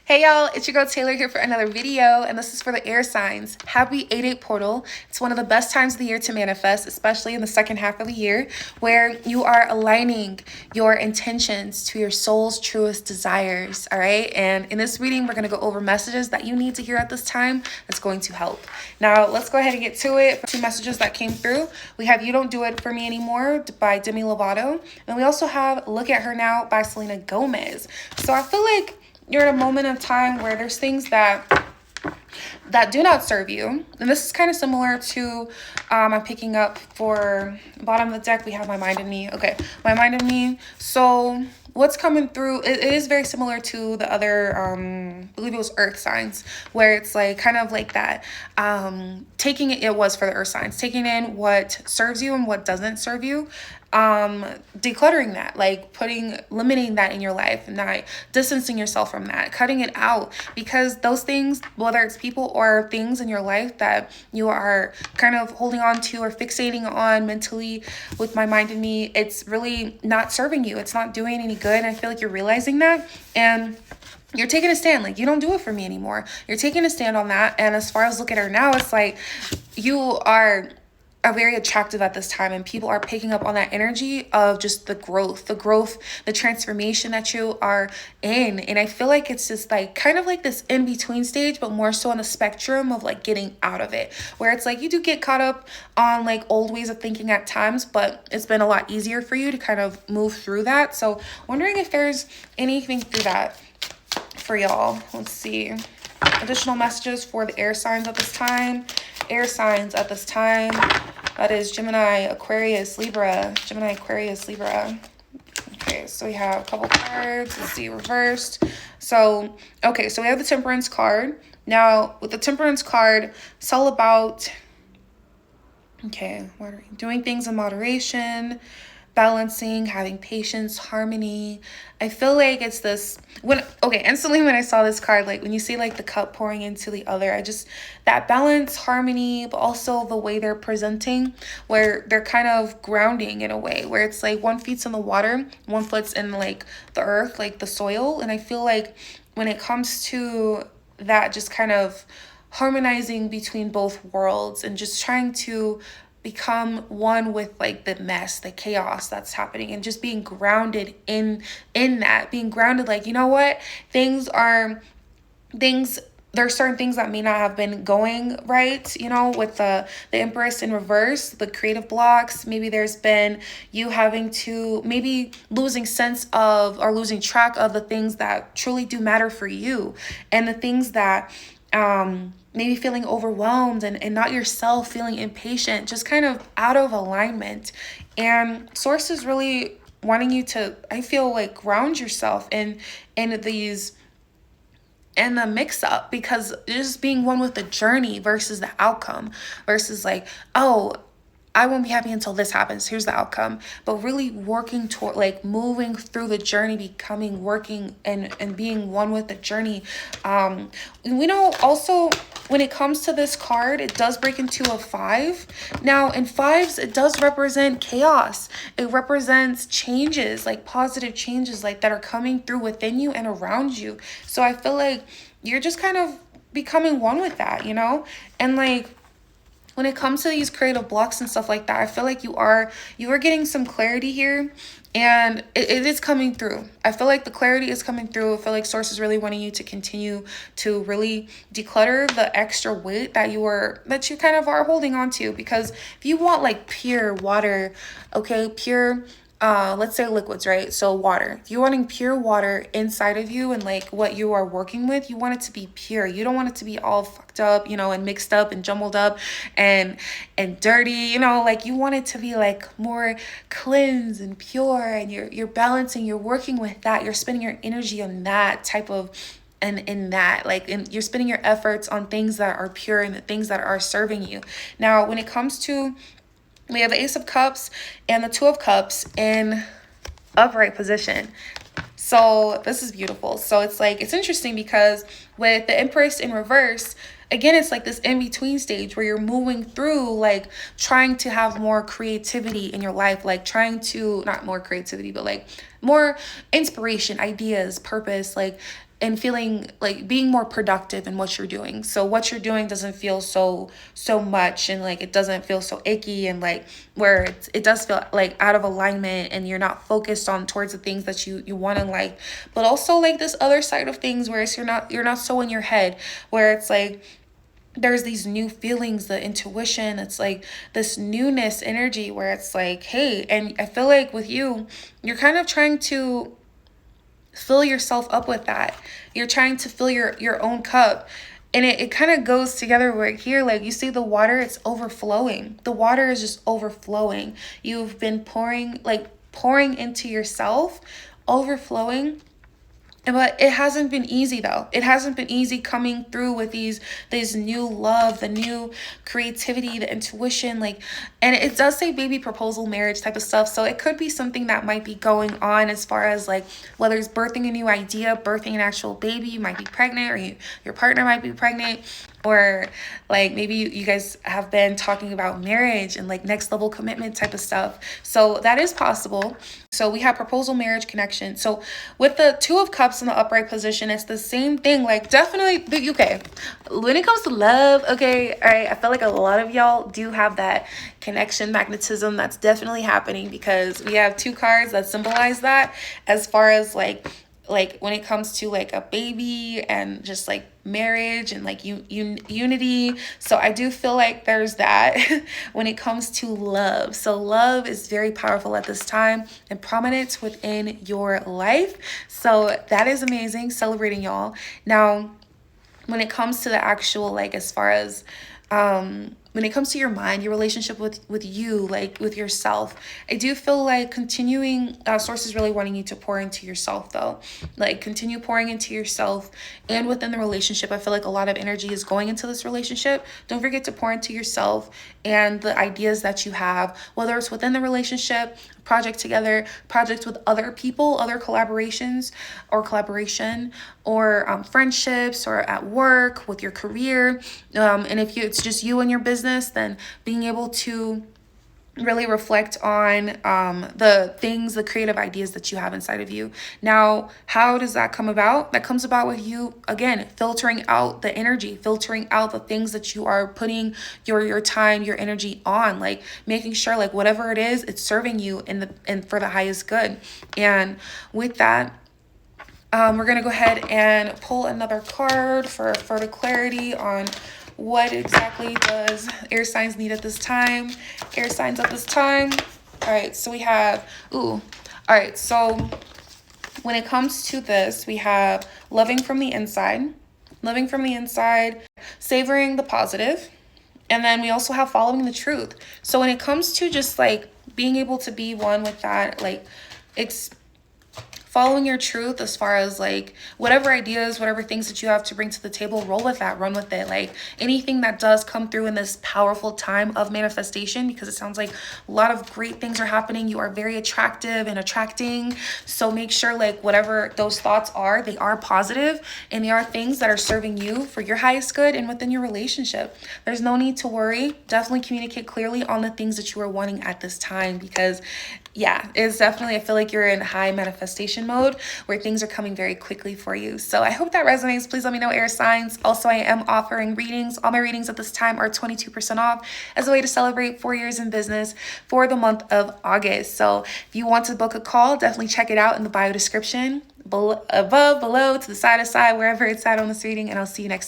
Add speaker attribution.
Speaker 1: Hey y'all, it's your girl Taylor here for another video, and this is for the air signs. Happy 8/8 portal. It's one of the best times of the year to manifest, especially in the second half of the year, where you are aligning your intentions to your soul's truest desires, all right? And in this reading, we're going to go over messages that you need to hear at this time that's going to help. Now, let's go ahead and get to it. Two messages that came through. We have You Don't Do It For Me Anymore by Demi Lovato, and we also have Look at Her Now by Selena Gomez. So I feel like you're in a moment of time where there's things that do not serve you, and this is kind of similar to I'm picking up for bottom of the deck. We have My Mind and Me. Okay, My Mind and Me. So what's coming through, it is very similar to the other I believe it was earth signs, where it's like kind of like that taking it was for the earth signs, taking in what serves you and what doesn't serve you, decluttering that, like limiting that in your life, and not distancing yourself from that, cutting it out, because those things, whether it's people or things in your life that you are kind of holding on to or fixating on mentally with My Mind and Me, it's really not serving you. It's not doing any good. And I feel like you're realizing that, and you're taking a stand. Like, you don't do it for me anymore. You're taking a stand on that. And as far as Look at Her Now, it's like you are very attractive at this time, and people are picking up on that energy of just the growth, the transformation that you are in. And I feel like it's just like kind of like this in-between stage, but more so on the spectrum of like getting out of it, where it's like you do get caught up on like old ways of thinking at times, but it's been a lot easier for you to kind of move through that. So wondering if there's anything through that for y'all. Let's see. Additional messages for the air signs at this time. Air signs at this time. That is Gemini, Aquarius, Libra. Gemini, Aquarius, Libra. Okay, so we have a couple cards. Let's see, reversed. So, okay, so we have the Temperance card. Now, with the Temperance card, it's all about, doing things in moderation, balancing, having patience, harmony. I feel like it's this, instantly when I saw this card, like when you see like the cup pouring into the other, that balance, harmony, but also the way they're presenting, where they're kind of grounding in a way, where it's like one feet's in the water, one foot's in like the earth, like the soil. And I feel like when it comes to that, just kind of harmonizing between both worlds and just trying to become one with like the mess, the chaos that's happening, and just being grounded in that, being grounded, like, you know what, there's certain things that may not have been going right, with the Empress in reverse, the creative blocks. Maybe there's been you having to maybe losing sense of or losing track of the things that truly do matter for you, and the things that maybe feeling overwhelmed and not yourself, feeling impatient, just kind of out of alignment. And Source is really wanting you to, I feel like, ground yourself in the mix up, because just being one with the journey versus the outcome, versus like, oh, I won't be happy until this happens. Here's the outcome. But really working toward, like, moving through the journey, working and being one with the journey. We know also when it comes to this card, it does break into a 5. Now, in 5s, it does represent chaos. It represents changes, like positive changes, like that are coming through within you and around you. So I feel like you're just kind of becoming one with that, and like, when it comes to these creative blocks and stuff like that, I feel like you are getting some clarity here, and it is coming through. I feel like the clarity is coming through. I feel like Source is really wanting you to continue to really declutter the extra weight that you kind of are holding on to, because if you want like pure water, pure, let's say liquids, right? So water, if you're wanting pure water inside of you, and like what you are working with, you want it to be pure. You don't want it to be all fucked up, and mixed up and jumbled up and dirty, like you want it to be like more cleansed and pure, and you're balancing, you're working with that, you're spending your energy on that type of, and in that, like, and you're spending your efforts on things that are pure and the things that are serving you. Now, when it comes to, we have the Ace of Cups and the Two of Cups in upright position. So this is beautiful. So it's like, it's interesting because with the Empress in reverse, again, it's like this in-between stage where you're moving through, like trying to have more creativity in your life, like trying to, not more creativity, but like more inspiration, ideas, purpose, like and feeling like being more productive in what you're doing. So what you're doing doesn't feel so much, and like it doesn't feel so icky, and like where it does feel like out of alignment, and you're not focused on towards the things that you want in life. But also like this other side of things where it's you're not so in your head, where it's like there's these new feelings, the intuition, it's like this newness energy where it's like, hey, and I feel like with you, you're kind of trying to fill yourself up with that. You're trying to fill your own cup. And it kind of goes together right here. Like you see the water, it's overflowing. The water is just overflowing. You've been pouring into yourself, overflowing. But it hasn't been easy though. It hasn't been easy coming through with these new love, the new creativity, the intuition, like, and it does say baby, proposal, marriage type of stuff. So it could be something that might be going on as far as like whether it's birthing a new idea, birthing an actual baby, you might be pregnant, or your partner might be pregnant, or like maybe you guys have been talking about marriage and like next level commitment type of stuff. So that is possible. So we have proposal, marriage, connection. So with the Two of Cups in the upright position, it's the same thing. Like definitely, okay, when it comes to love, okay, all right, I feel like a lot of y'all do have that connection magnetism. That's definitely happening because we have two cards that symbolize that as far as like when it comes to like a baby and just like marriage and like unity. So I do feel like there's that when it comes to love. So love is very powerful at this time and prominent within your life. So that is amazing. Celebrating y'all. Now, when it comes to the actual, like as far as when it comes to your mind, your relationship with you, like with yourself, I do feel like continuing, source is really wanting you to pour into yourself though. Like continue pouring into yourself and within the relationship. I feel like a lot of energy is going into this relationship. Don't forget to pour into yourself and the ideas that you have, whether it's within the relationship, project together, projects with other people, other collaborations or collaboration, or friendships, or at work, with your career. And if it's just you and your business, then being able to really reflect on the creative ideas that you have inside of you. Now, how does that come about? That comes about with you, again, filtering out the energy, filtering out the things that you are putting your time, your energy on, like making sure like whatever it is, it's serving you and for the highest good. And with that, we're going to go ahead and pull another card for further clarity on what exactly does air signs need at this time. Air signs at this time. All right, so we have, all right, so when it comes to this, we have loving from the inside, savoring the positive, and then we also have following the truth. So when it comes to just like being able to be one with that, like it's following your truth as far as like whatever ideas, whatever things that you have to bring to the table, roll with that, run with it. Like anything that does come through in this powerful time of manifestation, because it sounds like a lot of great things are happening. You are very attractive and attracting. So make sure like whatever those thoughts are, they are positive and they are things that are serving you for your highest good and within your relationship. There's no need to worry. Definitely communicate clearly on the things that you are wanting at this time, because yeah, it's definitely, I feel like you're in high manifestation mode where things are coming very quickly for you. So I hope that resonates. Please let me know, air signs. Also, I am offering readings. All my readings at this time are 22% off as a way to celebrate 4 years in business for the month of August. So if you want to book a call, definitely check it out in the bio description, above, below, to the side, wherever it's at on this reading, and I'll see you next time.